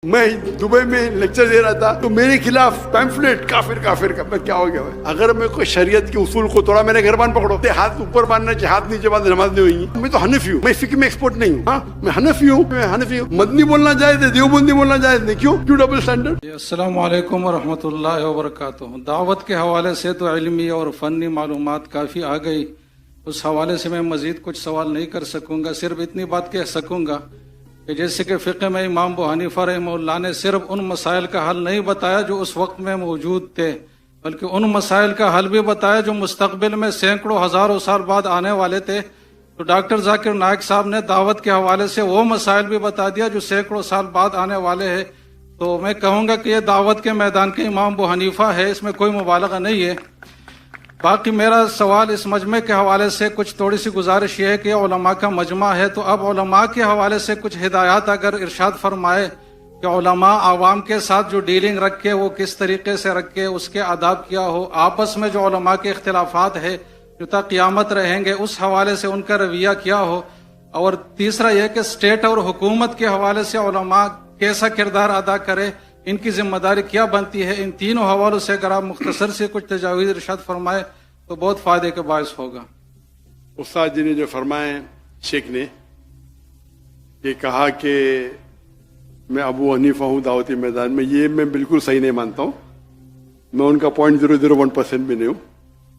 میں دبئی میں لیکچر دے رہا تھا تو میرے خلاف پیمفلیٹ کافر کافر کا. میں کیا ہو گیا بھائی؟ اگر میں کوئی شریعت کے اصول کو توڑا، میں نے گھربان پکڑو، ہاتھ اوپر باندھنا چاہیے، ہاتھ نیچے باندھ نماز نہیں ہوئی. میں تو حنفی ہوں، میں فقہ میں ایکسپرٹ نہیں ہوں. ہاں میں حنفی ہوں. مدنی بولنا جائز ہے، دیوبندی بولنا جائز نہیں. کیوں ڈبل اسٹینڈرڈ؟ السلام علیکم ورحمۃ اللہ وبرکاتہ. دعوت کے حوالے سے تو علمی اور فنی معلومات کافی آ گئی. اس حوالے سے میں مزید کچھ سوال نہیں کر سکوں گا. صرف اتنی بات کہہ سکوں گا کہ جیسے کہ فقہ میں امام ابو حنیفہ رحمہ اللہ نے صرف ان مسائل کا حل نہیں بتایا جو اس وقت میں موجود تھے، بلکہ ان مسائل کا حل بھی بتایا جو مستقبل میں سینکڑوں ہزاروں سال بعد آنے والے تھے. تو ڈاکٹر ذاکر نائک صاحب نے دعوت کے حوالے سے وہ مسائل بھی بتا دیا جو سینکڑوں سال بعد آنے والے ہیں. تو میں کہوں گا کہ یہ دعوت کے میدان کے امام ابو حنیفہ ہے، اس میں کوئی مبالغہ نہیں ہے. باقی میرا سوال اس مجمع کے حوالے سے کچھ تھوڑی سی گزارش یہ ہے کہ علماء کا مجمع ہے، تو اب علماء کے حوالے سے کچھ ہدایات اگر ارشاد فرمائے کہ علماء عوام کے ساتھ جو ڈیلنگ رکھے وہ کس طریقے سے رکھے، اس کے آداب کیا ہو، آپس میں جو علماء کے اختلافات ہے جو تا قیامت رہیں گے اس حوالے سے ان کا رویہ کیا ہو. اور تیسرا یہ کہ اسٹیٹ اور حکومت کے حوالے سے علماء کیسا کردار ادا کرے، ان کی ذمہ داری کیا بنتی ہے. ان تینوں حوالوں سے اگر آپ مختصر سے کچھ تجاویز ارشاد فرمائے تو بہت فائدے کے باعث ہوگا. استاد جی نے جو فرمائے، شیخ نے یہ کہا کہ میں ابو حنیفہ ہوں دعوتی میدان میں، یہ میں بالکل صحیح نہیں مانتا ہوں. میں ان کا 0.001% بھی نہیں ہوں.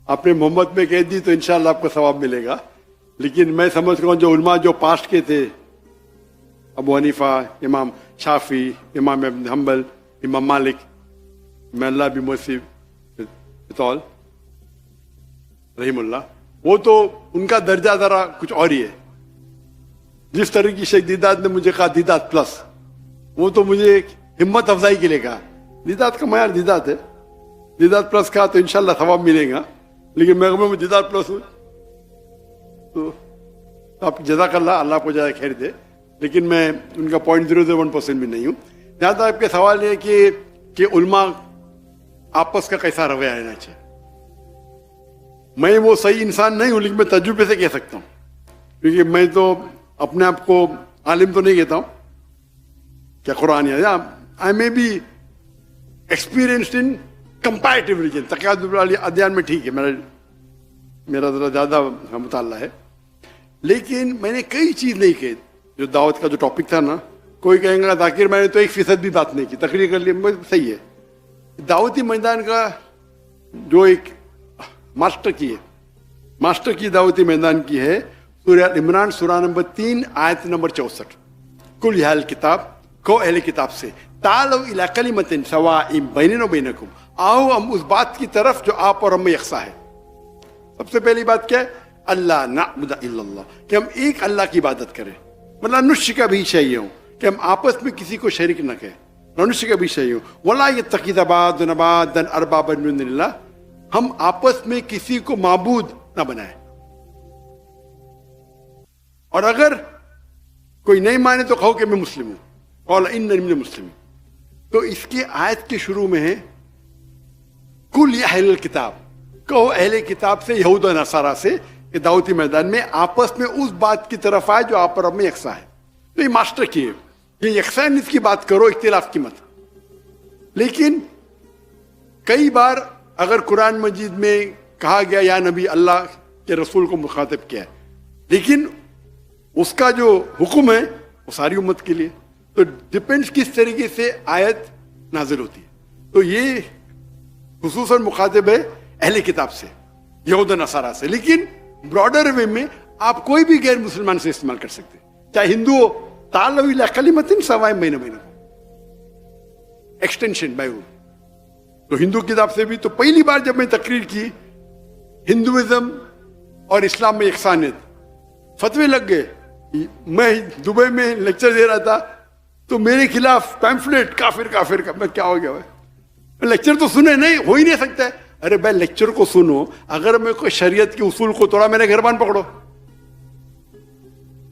آپ نے محمد میں کہہ دی تو انشاءاللہ آپ کو ثواب ملے گا، لیکن میں سمجھتا ہوں جو علماء جو پاسٹ کے تھے، ابو حنیفہ، امام شافعی، امام ابن حنبل، امام مالک، میں اللہ بھی موسیب بطول رحم اللہ، وہ تو ان کا درجہ ذرا کچھ اور ہی ہے. جس طرح کی شیخ دیدات نے مجھے کہا دیدات پلس، وہ تو مجھے ایک ہمت افزائی کے لیے کہا. دیدات کا معیار دیدات ہے، دیدات پلس کہا تو انشاءاللہ ثواب ملے گا، لیکن میں دیدات پلس ہوں تو آپ جزاک اللہ، اللہ کو جزائے خیر دے، لیکن میں ان کا 0.001% بھی نہیں ہوں. جہاں تک آپ کے سوال ہے کہ علماء آپس کا کیسا رویہ رہنا چاہیے، میں وہ صحیح انسان نہیں ہوں، لیکن میں تجربے سے کہہ سکتا ہوں، کیونکہ میں تو اپنے آپ کو عالم تو نہیں کہتا ہوں کیا قرآن ہے. I may be experienced in comparative religion, تقیاد ادیان میں ٹھیک ہے، میرا ذرا زیادہ مطالعہ ہے، لیکن میں نے کئی چیز نہیں کہی. جو دعوت کا جو ٹاپک تھا نا، کوئی کہیں گا ذاکر میں نے تو 1% بھی بات نہیں کی، تقریر کر لی، صحیح ہے. دعوتی میدان کا جو ایک ماسٹر کی دعوتی میدان کی ہے سورہ عمران سورہ نمبر 3 آیت نمبر 64. کل یا اہل کتاب، کو اہل کتاب سے، تعالوا الی کلمۃ سواء بیننا و بینکم، آؤ ہم اس بات کی طرف جو آپ اور ہم میں یکساں ہے. سب سے پہلی بات کیا ہے؟ اللہ نعبد الا اللہ، کہ ہم ایک اللہ کی عبادت کریں. مطلب نشرک بھی چاہیے ہوں کہ ہم آپس میں کسی کو شریک نہ کہیں، نشرک بھی چاہیے ہوں. ولا یتخذ بعضنا بعضا اربابا من دون اللہ، ہم آپس میں کسی کو معبود نہ بنائیں. اور اگر کوئی نہیں مانے تو کہو کہ میں مسلم ہوں، قال اننی من المسلمین. تو اس کی آیت کے شروع میں ہے کل یا اہل الکتاب، کہو اہل کتاب سے، یہود و نصارہ سے، کہ دعوتی میدان میں آپس میں اس بات کی طرف آئے جو آپ اور ہم میں یکساں ہے. تو یہ ماسٹر کی ہے، یہ یکسانیت کی بات کرو، اختلاف کی مت. لیکن کئی بار اگر قرآن مجید میں کہا گیا یا نبی، اللہ کے رسول کو مخاطب کیا ہے، لیکن اس کا جو حکم ہے وہ ساری امت کے لیے. تو ڈپینڈس کس طریقے سے آیت نازل ہوتی ہے. تو یہ خصوصاً مخاطب ہے اہل کتاب سے، یہود و نصارہ سے، لیکن براڈر وے میں آپ کوئی بھی غیر مسلمان سے استعمال کر سکتے، چاہے ہندو ہو. تعالوا الی کلمۃ سواء بیننا و بینکم، ایکسٹینشن بائی رول. تو ہندو کتاب سے بھی تو پہلی بار جب میں تقریر کی ہندوازم اور اسلام میں یکسانیت، فتوے لگ گئے. میں دبئی میں لیکچر دے رہا تھا تو میرے خلاف پیمفلیٹ کافر کافر کا. میں کیا ہو گیا بھائی؟ لیکچر تو سنے نہیں، ہو ہی نہیں سکتا ہے. ارے بھائی لیکچر کو سنو، اگر میں کوئی شریعت کے اصول کو توڑا، میں نے گھربان پکڑو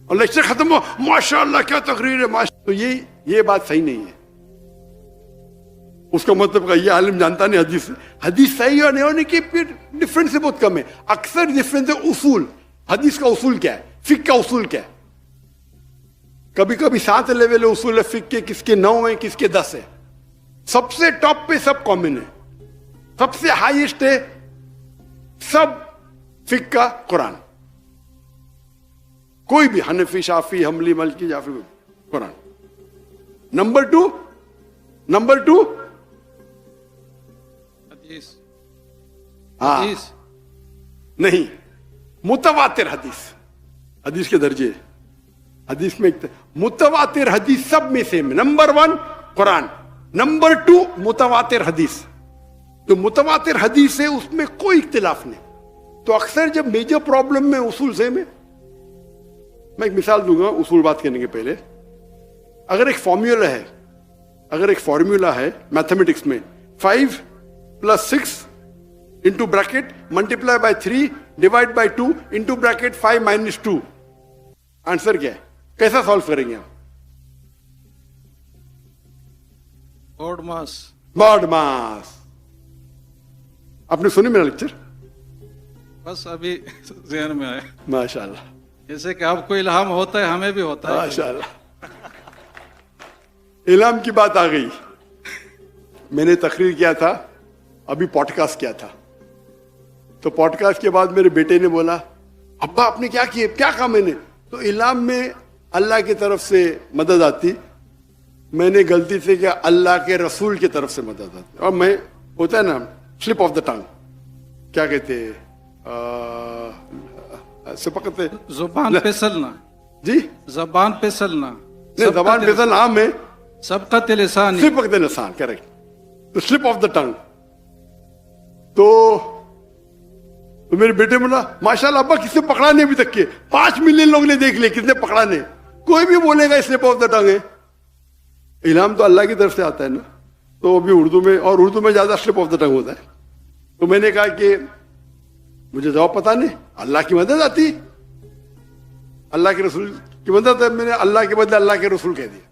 اور لیکچر ختم ہو ماشاء اللہ کیا تقریر ہے، تو یہ بات صحیح نہیں ہے. اس کا مطلب یہ عالم جانتا نہیں حدیث صحیح اور نہیں ہونے کی پھر ڈفرینس سے بہت کم ہے. اکثر ڈفرینس ہے اصول. حدیث کا اصول کیا ہے، فقہ کا اصول کیا ہے. کبھی کبھی 7 لیول اصول فقہ کے، کس کے 9 ہیں، کس کے 10 ہیں. سب سے ٹاپ پہ سب کامن ہے، سب سے ہائیسٹ ہے سب فقہ کا قرآن. کوئی بھی حنفی، شافی، حنبلی، مالکی، یا پھر قرآن. نمبر 2 حدیث. ہاں حدیث. نہیں، متواتر حدیث. حدیث کے درجے، حدیث میں متواتر حدیث سب میں سے نمبر 1 قرآن، نمبر 2 متواتر حدیث. جو متواتر حدیث ہے اس میں کوئی اختلاف نہیں. تو اکثر جب میجر پرابلم میں اصول سے میں ایک مثال دوں گا اصول بات کرنے کے پہلے. اگر ایک فارمولا ہے میتھمیٹکس میں 5 + 6 into bracket multiply by 3 divide by 2 into bracket 5 - 2، answer کیا ہے؟ کیسا سالو کریں گے آپ؟ بارڈ ماس. آپ نے سنی میرا لیکچر؟ بس ابھی ذہن میں آیا. ماشاء اللہ، جیسے کہ آپ کو الہام ہوتا ہے ہمیں بھی ہوتا ہے. ماشاء اللہ. الہام کی بات آ گئی. میں نے تقریر کیا تھا، ابھی پوڈ کاسٹ کیا تھا. تو پوڈ کاسٹ کے بعد میرے بیٹے نے بولا ابا آپ نے کیا کیا؟ کیا کہا میں نے؟ تو الہام میں اللہ کی طرف سے مدد آتی، میں نے غلطی سے کیا اللہ کے رسول کی طرف سے مدد آتی. اور میں ہوتا ہے نا سلپ آف دا ٹنگ، کیا کہتے ہیں سپکتے، زبان پھسلنا. جی زبان پھسلنا. نہیں، زبان پھسل عام ہے، سبقت لسان. سپکت لسان، کریکٹ. تو سلپ آف دا ٹنگ. تو میرے بیٹے بولا ماشاءاللہ ابا کس نے پکڑا نہیں ابھی تک کے؟ 5 ملین لوگ نے دیکھ لے، کس نے پکڑا نہیں؟ کوئی بھی بولے گا سلپ آف دا ٹنگ ہے. الہام تو اللہ کی طرف سے آتا ہے نا. تو ابھی اردو میں، اور اردو میں زیادہ سلپ آف دا ٹنگ ہوتا ہے. تو میں نے کہا کہ مجھے جواب پتا نہیں، اللہ کی مدد آتی، اللہ کے رسول کی مدد ہے. میں نے اللہ کے بدلے اللہ کے رسول کہہ دیا.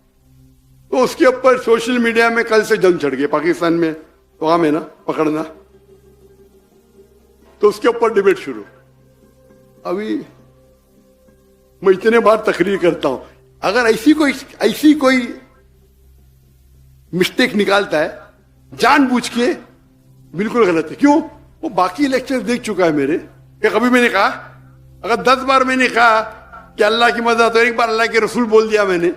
تو اس کے اوپر سوشل میڈیا میں کل سے جنگ چھڑ گئی. پاکستان میں تو عام ہے نا پکڑنا. تو اس کے اوپر ڈیبیٹ شروع. ابھی میں اتنے بار تقریر کرتا ہوں، اگر ایسی کوئی مسٹیک نکالتا ہے جان بوجھ کے، بالکل غلط ہے. کیوں؟ وہ باقی لیکچر دیکھ چکا ہے میرے. کہ کبھی میں نے کہا، اگر 10 بار میں نے کہا کہ اللہ کی مدد، تو ایک بار اللہ کے رسول بول دیا میں نے،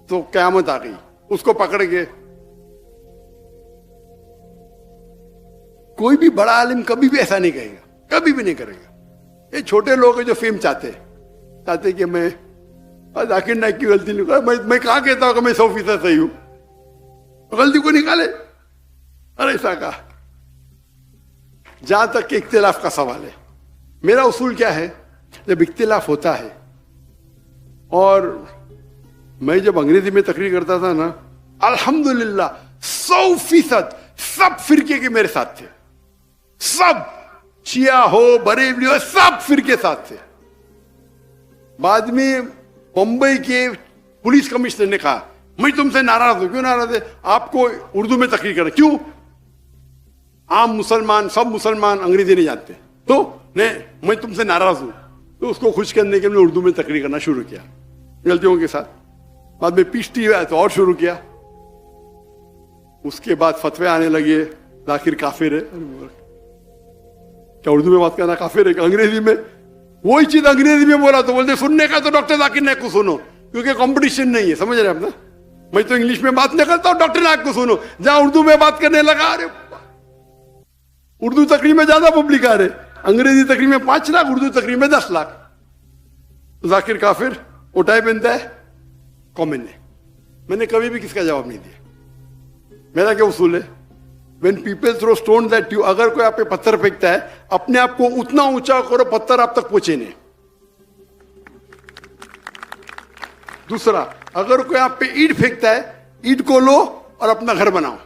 تو قیامت آ گئی. اس کو پکڑ کے کوئی بھی بڑا عالم کبھی بھی ایسا نہیں کہے گا، کبھی بھی نہیں کرے گا. یہ چھوٹے لوگ ہیں جو فیم چاہتے کہ میں ذاکر نائک کی غلطی نہیں کروں. میں کہاں کہتا ہوں کہ میں 100% صحیح ہوں؟ غلطی کو نکالے. اور ایسا کہا. جہاں تک کہ اختلاف کا سوال ہے، میرا اصول کیا ہے؟ جب اختلاف ہوتا ہے، اور میں جب انگریزی میں تقریر کرتا تھا نا، الحمدللہ 100% سب فرقے کے میرے ساتھ تھے. سب، شیعہ ہو، بریلوی ہو، سب فرقے ساتھ تھے. بعد میں بمبئی کے پولیس کمشنر نے کہا میں تم سے ناراض ہوں. کیوں ناراض ہے؟ آپ کو اردو میں تقریر کرنا. کیوں؟ عام مسلمان، سب مسلمان انگریزی نہیں جانتے. تو نہیں، میں تم سے ناراض ہوں. تو اس کو خوش کرنے کے لیے اردو میں تقریر کرنا شروع کیا، غلطیوں کے ساتھ. بعد میں پیشتی ہوا تو اور شروع کیا. اس کے بعد فتوے آنے لگے، ذاکر کافر ہے. کیا اردو میں بات کرنا کافر ہے کہ انگریزی میں؟ وہی چیز انگریزی میں بولا تو بولتے سننے کا تو ڈاکٹر ذاکر نائک کو سنو، کیونکہ کمپٹیشن نہیں ہے. سمجھ رہے ہیں آپ نا؟ میں تو انگلش میں بات نہیں کرتا ہوں، ڈاکٹر نائک کو سنو. جہاں اردو میں بات کرنے لگا، ارے اردو تقریر میں زیادہ پبلک آ رہے، انگریزی تقریر میں 5 لاکھ، اردو تقریر میں 10 لاکھ. ذاکر کافر اٹھائے پہنتا ہے، کامن ہے. میں نے کبھی بھی کس کا جواب نہیں دیا. میرا کیا اصول ہے؟ when people throw stones at you، اگر کوئی آپ پہ پتھر پھینکتا ہے، اپنے آپ کو اتنا اونچا کرو پتھر آپ تک پہنچے نہیں. دوسرا، اگر کوئی آپ پہ اینٹ پھینکتا ہے، اینٹ کو لو اور اپنا گھر بناؤ.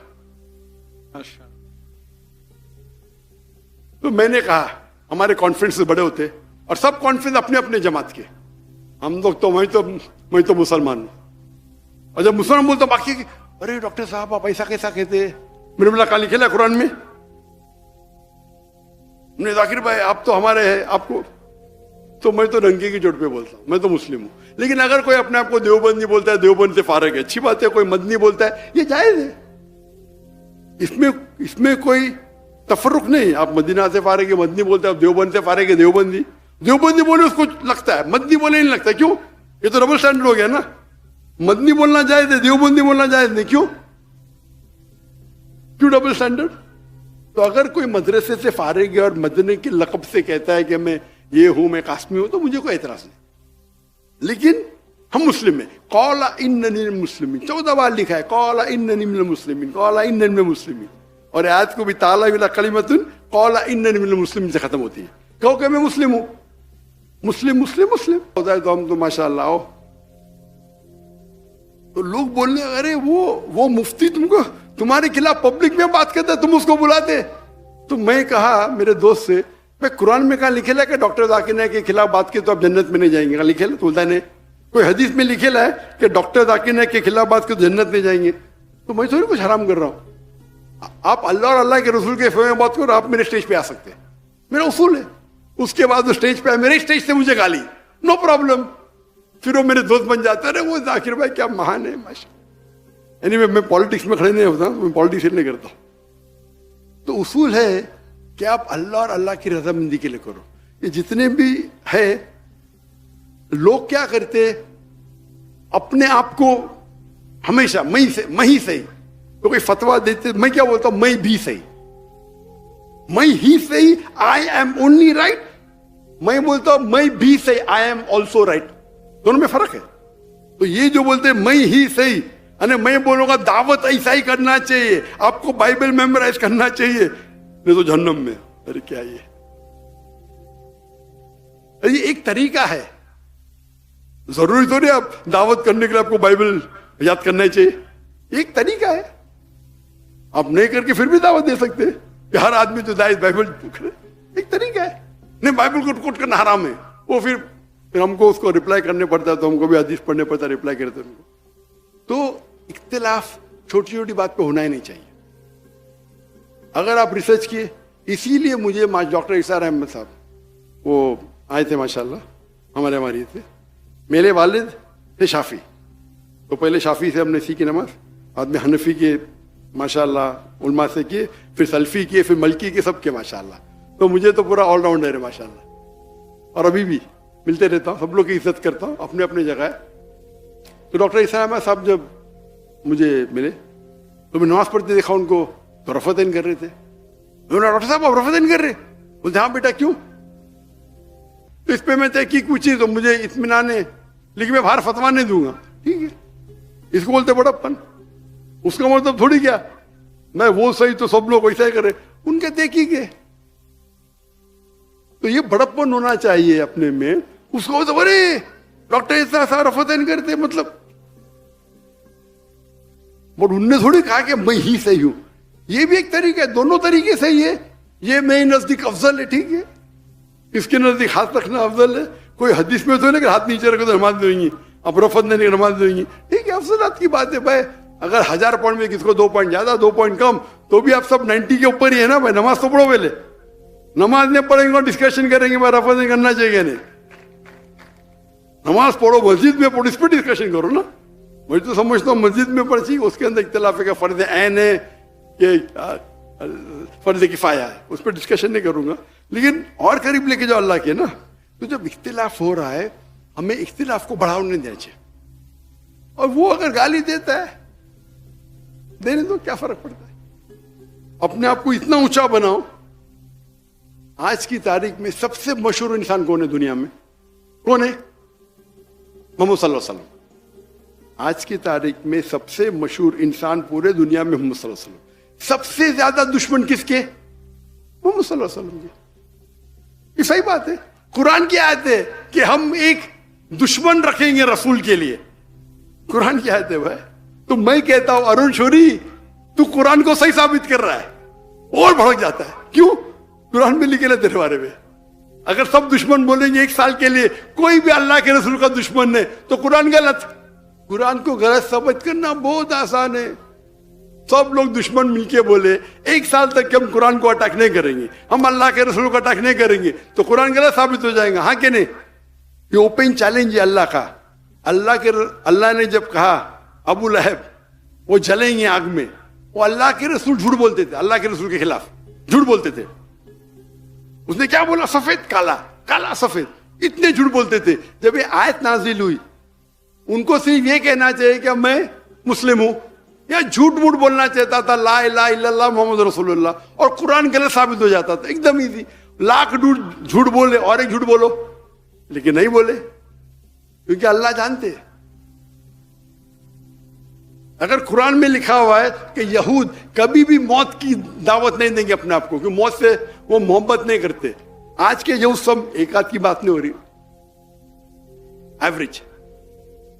تو میں نے کہا ہمارے کانفرنس بڑے ہوتے اور سب کانفرنس اپنے اپنے جماعت کے. ہم لوگ تو میں تو مسلمان ہوں. اور جب مسلمان بولتا باقی کہ ارے ڈاکٹر صاحب آپ ایسا کیسا کہتے ہیں؟ میں نے بولا کہاں لکھا ہے قرآن میں؟ ذاکر بھائی آپ تو ہمارے ہیں، آپ کو تو میں تو ڈنکے کی چوٹ پہ بولتا ہوں، میں تو مسلم ہوں. لیکن اگر کوئی اپنے آپ کو دیوبندی بولتا ہے دیوبند سے فارغ ہے، اچھی بات ہے. کوئی مدنی بولتا ہے یہ جائز ہے، اس میں کوئی تفرق نہیں. آپ مدینہ سے فارغ ہے مدنی بولتے ہیں، آپ دیوبند سے فارغ ہے دیوبندی. دیوبندی بولے اس کو لگتا ہے، مدنی بولے نہیں لگتا. کیوں؟ یہ تو ڈبل اسٹینڈرڈ ہو گیا نا. مدنی بولنا جائز ہے، دیوبندی بولنا جائز نہیں. کیوں ڈبل اسٹینڈرڈ؟ تو اگر کوئی مدرسے سے فارغ ہے اور مدنی کے لقب سے کہتا ہے کہ میں یہ ہوں، میں قاسمی ہوں، تو مجھے کوئی اعتراض نہیں. لیکن ہم مسلم ہیں. قال اننی من المسلمین 14 بار لکھا ہے، قال اننی من المسلمین، قال اننی من المسلمین. اور آیت کو بھی تعالی ولا کلمۃ قال اننی من المسلمین سے ختم ہوتی ہے. کہو کہ میں مسلم ہوں. مسلم ہوتا ہے تو ہم تو ماشاء اللہ ہو. تو لوگ بولنے ارے وہ مفتی تم کو تمہارے خلاف پبلک میں بات کرتا ہے، تم اس کو بلاتے. تو میں کہا میرے دوست سے، میں قرآن میں کہاں لکھے لا کہ ڈاکٹر ذاکر نائک کے خلاف بات کی تو آپ جنت میں نہیں جائیں گے؟ کہاں لکھے لا؟ تو بولتا نہیں. کوئی حدیث میں لکھے لا ہے کہ ڈاکٹر ذاکر نائک کے خلاف بات کی تو جنت نہیں جائیں گے؟ تو میں تھوڑی کچھ حرام کر رہا ہوں. آپ اللہ اور اللہ کے رسول کے فیور میں بات کرو، آپ میرے اسٹیج پہ آ سکتے ہیں، میرا اصول ہے. اس کے بعد وہ اسٹیج پہ میرے اسٹیج سے مجھے گالی، نو پرابلم. پھر وہ میرے دوست بن جاتا ہے، وہ ذاکر بھائی کیا مہان ہے ماشاء. یعنی میں پالیٹکس میں کھڑے نہیں ہوتا، میں پالیٹکس نہیں کرتا. تو اصول ہے کہ آپ اللہ اور اللہ کی رضامندی کے لیے کرو. یہ جتنے بھی ہے لوگ کیا کرتے، اپنے آپ کو ہمیشہ میں ہی صحیح. تو کوئی فتوا دیتے، میں کیا بولتا ہوں، میں بھی صحیح، میں ہی صحیح، آئی ایم اونلی رائٹ. میں بولتا ہوں میں بھی صحیح، آئی ایم آلسو رائٹ. دونوں میں فرق ہے. تو یہ جو بولتے ہیں میں ہی صحیح، میں بولوں گا دعوت ایسا ہی کرنا چاہیے، آپ کو بائبل میمورائز کرنا چاہیے، نہیں تو جہنم میں. ارے کیا یہ ایک طریقہ ہے. ضروری تو نہیں آپ دعوت کرنے کے لیے آپ کو بائبل یاد کرنا چاہیے. ایک طریقہ ہے. آپ نہیں کر کے پھر بھی دعوت دے سکتے کہ ہر آدمی تو بائبل کرے. ایک طریقہ ہے. نہیں بائبل کو کوٹ کرنا حرام ہے. وہ پھر ہم کو اس کو ریپلائی کرنے پڑتا ہے، تو ہم کو بھی حدیث پڑھنے پڑتا ہے ریپلائی کرتے ان کو. تو اختلاف چھوٹی چھوٹی بات پہ ہونا ہی نہیں چاہیے. اگر آپ ریسرچ کیے، اسی لیے مجھے ڈاکٹر اسار احمد صاحب وہ آئے تھے ماشاءاللہ ہمارے تھے. میرے والد تھے شافی، تو پہلے شافی سے ہم نے سیکھی نماز، بعد میں حنفی کے ماشاءاللہ علماء سے کیے، پھر سلفی کیے، پھر ملکی کے، سب کے ماشاءاللہ. تو مجھے تو پورا آل راؤنڈر ہے ماشاءاللہ. اور ابھی بھی ملتے رہتا ہوں، سب لوگ کی عزت کرتا ہوں، اپنے اپنے جگہ ہے. تو ڈاکٹر اسار احمد صاحب جب مجھے ملے تو میں نماز پڑھتے دیکھا ان کو، تو رفعتین کر رہے تھے. ڈاکٹر صاحب آپ رفعتین کر رہے؟ بولتے ہاں بیٹا کیوں؟ تو اس پہ میں تحقیق پوچھی تو مجھے اطمینان ہے، لیکن میں باہر فتوا نہیں دوں گا. ٹھیک ہے، اس کو بولتے بڑپن. اس کا مطلب تھوڑی کیا میں وہ صحیح تو سب لوگ ویسا ہی کرے، ان کے تحقیق ہے. تو یہ بڑپن ہونا چاہیے اپنے میں. اس کو بولتے ارے ڈاکٹر ایسا رفعتین کرتے، مطلب بٹ ان نے تھوڑی کہا کہ میں ہی صحیح ہوں. یہ بھی ایک طریقہ ہے، دونوں طریقے صحیح ہے. یہ میرے نزدیک افضل ہے، ٹھیک ہے، اس کے نزدیک ہاتھ رکھنا افضل ہے. کوئی حدیث میں تو نہیں کہ ہاتھ نیچے رکھو تو نماز دیں گی، اب رفعت نہیں نماز دیں گی. ٹھیک ہے، افضلات کی بات ہے بھائی. اگر 1000 پوائنٹ میں کس کو 2 پوائنٹ زیادہ 2 پوائنٹ کم، تو بھی آپ سب 90 کے اوپر ہی ہے نا بھائی. نماز تو پڑھو پہلے. نماز نہیں پڑھیں گے اور ڈسکشن کریں گے بھائی رفعت نہیں کرنا چاہیے نہیں. نماز پڑھو، مسجد میں پڑھو، اس پہ ڈسکشن کرو نا. میں تو سمجھتا ہوں مسجد میں پڑھی، اس کے اندر اختلاف ہے کہ فرض عین ہے کہ فرض کفایہ ہے، اس پہ ڈسکشن نہیں کروں گا. لیکن اور قریب لے کے جاؤ اللہ کے نا. تو جب اختلاف ہو رہا ہے ہمیں اختلاف کو بڑھاوا نہیں دینا چاہیے. اور وہ اگر گالی دیتا ہے دینے دو، کیا فرق پڑتا ہے. اپنے آپ کو اتنا اونچا بناؤ. آج کی تاریخ میں سب سے مشہور انسان کون ہے دنیا میں؟ کون ہے؟ محمد صلی اللہ علیہ وسلم. آج کی تاریخ میں سب سے مشہور انسان پورے دنیا میں محمد صلی اللہ علیہ وسلم. سب سے زیادہ دشمن کس کے؟ محمد صلی اللہ علیہ وسلم کے. یہ صحیح بات ہے. قرآن کی آیت ہے کہ ہم ایک دشمن رکھیں گے رسول کے لیے. قرآن کی آیت ہے بھائی. تو میں کہتا ہوں ارون شوری تو قرآن کو صحیح ثابت کر رہا ہے اور بھڑک جاتا ہے. کیوں؟ قرآن میں لکھے تیرے بارے میں. اگر سب دشمن بولیں گے 1 سال کے لیے کوئی بھی اللہ کے رسول کا دشمن ہے تو قرآن غلط. قرآن کو غلط ثابت کرنا بہت آسان ہے. سب لوگ دشمن مل کے بولے 1 سال تک کہ ہم قرآن کو اٹیک نہیں کریں گے، ہم اللہ کے رسول کو اٹیک نہیں کریں گے، تو قرآن غلط ثابت ہو جائے گا. ہاں کہ نہیں؟ یہ اوپن چیلنج ہے اللہ کا. اللہ نے جب کہا ابو لہب وہ جلیں گے آگ میں, وہ اللہ کے رسول جھوٹ بولتے تھے, اللہ کے رسول کے خلاف جھوٹ بولتے تھے. اس نے کیا بولا؟ سفید کالا, کالا سفید, اتنے جھوٹ بولتے تھے. جب یہ آیت نازل ہوئی, ان کو صرف یہ کہنا چاہیے کہ میں مسلم ہوں, یا جھوٹ موٹ بولنا چاہتا تھا لا الہ الا اللہ محمد رسول اللہ, اور قرآن غلط ثابت ہو جاتا تھا. ایک دم ایزی, لاکھ جھوٹ بولے اور ایک جھوٹ بولو, لیکن نہیں بولے, کیونکہ اللہ جانتے ہیں. اگر قرآن میں لکھا ہوا ہے کہ یہود کبھی بھی موت کی دعوت نہیں دیں گے اپنے آپ کو, کہ موت سے وہ محبت نہیں کرتے. آج کے یہود سب ایک آدھ کی بات نہیں ہو رہی, ایوریج.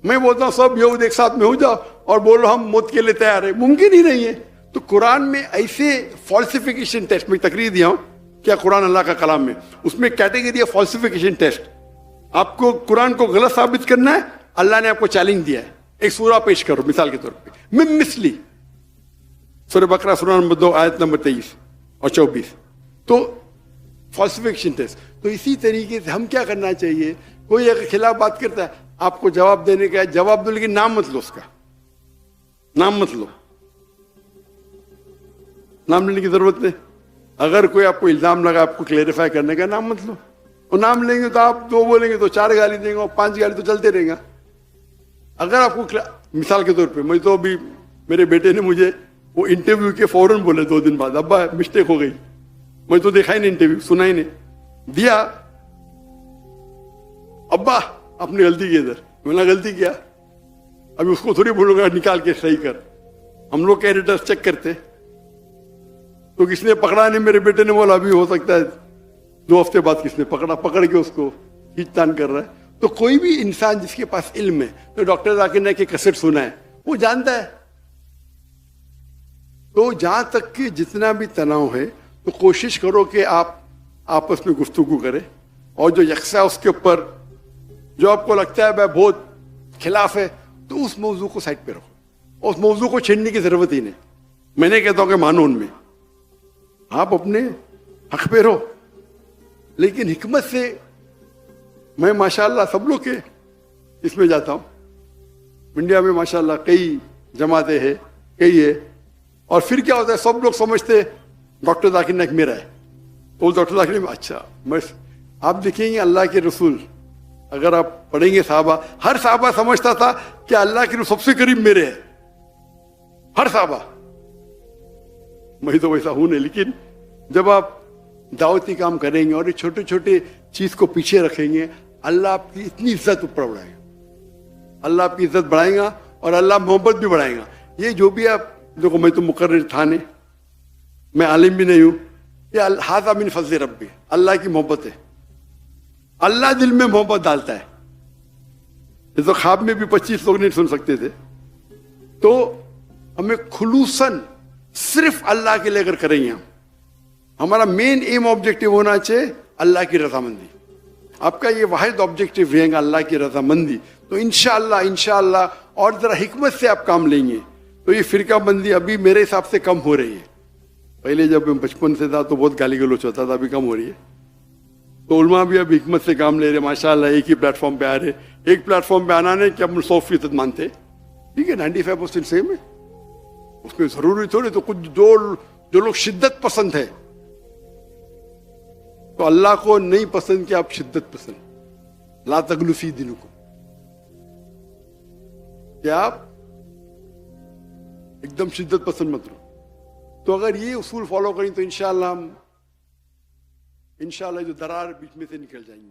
میں بولتا ہوں سب یہود ایک ساتھ میں ہو جاؤ اور بولو ہم موت کے لیے تیار ہیں, ممکن ہی نہیں ہے. تو قرآن میں ایسے فالسیفیکیشن ٹیسٹ, میں تقریر دیا ہوں کیا قرآن اللہ کا کلام ہے, اس میں کیٹیگری ہے فالسیفیکیشن ٹیسٹ. آپ کو قرآن کو غلط ثابت کرنا ہے, اللہ نے آپ کو چیلنج دیا ہے, ایک سورہ پیش کرو مثال کے طور پہ, من مثلی, سورہ بقرہ سورہ نمبر 2 آیت نمبر 23 اور 24. تو فالسیفیکیشن ٹیسٹ. تو اسی طریقے سے ہم کیا کرنا چاہیے, کوئی اگر خلاف بات کرتا ہے آپ کو جواب دینے کا ہے, جواب دو, لیکن نام مت لو, اس کا نام مت لو, نام لینے کی ضرورت نہیں. اگر کوئی آپ کو الزام لگا آپ کو کلیریفائی کرنے کا, نام مت لو. اور نام لیں گے تو آپ 2 بولیں گے تو 4 گالی دیں گے, اور 5 گالی تو چلتے رہیں گا. اگر آپ کو مثال کے طور پہ, میں تو ابھی میرے بیٹے نے مجھے وہ انٹرویو کے فوراً بولے 2 دن بعد, ابا مسٹیک ہو گئی. میں تو دیکھا ہی نہیں انٹرویو, سنا ہی نہیں, دیا ابا آپ نے غلطی کی ادھر. میں نے غلطی کیا, ابھی اس کو تھوڑی بولوں گا نکال کے صحیح کر. ہم لوگ ایڈیٹرس چیک کرتے, تو کس نے پکڑا نہیں, میرے بیٹے نے بولا ابھی ہو سکتا ہے 2 ہفتے بعد کس نے پکڑا, پکڑ کے اس کو کھینچ تان کر رہا ہے. تو کوئی بھی انسان جس کے پاس علم ہے, تو ڈاکٹر ذاکر نائک کی کیسٹ سنا ہے, وہ جانتا ہے. تو جہاں تک کہ جتنا بھی تناؤ ہے تو کوشش کرو کہ آپ آپس میں گفتگو کریں, اور جو یکساں اس کے اوپر جو آپ کو لگتا ہے بہت خلاف ہے, تو اس موضوع کو سائڈ پہ رکھو, اس موضوع کو چھیڑنے کی ضرورت ہی نہیں. میں نہیں کہتا ہوں کہ مانو ان میں, آپ اپنے حق پہ رہو, لیکن حکمت سے. میں ماشاءاللہ سب لوگ کے اس میں جاتا ہوں, انڈیا میں ماشاءاللہ کئی جماعتیں ہیں, کئی ہے, اور پھر کیا ہوتا ہے سب لوگ سمجھتے ڈاکٹر ذاکر نائک میرا ہے, تو ڈاکٹر ذاکر نائک اچھا. میں آپ دیکھیں گے اللہ کے رسول, اگر آپ پڑھیں گے صحابہ, ہر صحابہ سمجھتا تھا کہ اللہ کے رسول سب سے قریب میرے ہے, ہر صحابہ. میں تو ویسا ہوں نہیں, لیکن جب آپ دعوتی کام کریں گے اور یہ چھوٹے چھوٹے چیز کو پیچھے رکھیں گے, اللہ آپ کی اتنی عزت اوپر بڑھائے گا, اللہ آپ کی عزت بڑھائے گا, اور اللہ محبت بھی بڑھائے گا. یہ جو بھی آپ دیکھو, میں تو مقرر تھا نہیں, میں عالم بھی نہیں ہوں, یہ ھذا من فضل ربی, اللہ کی محبت ہے. اللہ دل میں محبت ڈالتا ہے. یہ تو خواب میں بھی 25 لوگ نہیں سن سکتے تھے. تو ہمیں خلوصاً صرف اللہ کے لیے اگر کریں گے, ہمارا مین ایم آبجیکٹو ہونا چاہیے اللہ کی رضامندی. آپ کا یہ واحد آبجیکٹو رہے گا اللہ کی رضامندی, تو انشاءاللہ اور ذرا حکمت سے آپ کام لیں گے تو یہ فرقہ بندی ابھی میرے حساب سے کم ہو رہی ہے. پہلے جب میں بچپن سے تھا تو بہت گالی گلوچ ہوتا تھا, ابھی کم ہو رہی ہے. تو علماء بھی اب حکمت سے کام لے رہے ماشاءاللہ, ایک ہی پلیٹ فارم پہ آ رہے. ایک پلیٹ فارم پہ آنا نہیں کہ ہم 100% مانتے, ٹھیک ہے 95% سیم ہے, اس میں ضروری تھوڑی. تو کچھ جو لوگ شدت پسند ہے, تو اللہ کو نہیں پسند کہ آپ شدت پسند, لا تغلو فی دینکم, کہ آپ ایک دم شدت پسند مت رہو. تو اگر یہ اصول فالو کریں تو انشاءاللہ جو درار بیچ میں سے نکل جائیں گے.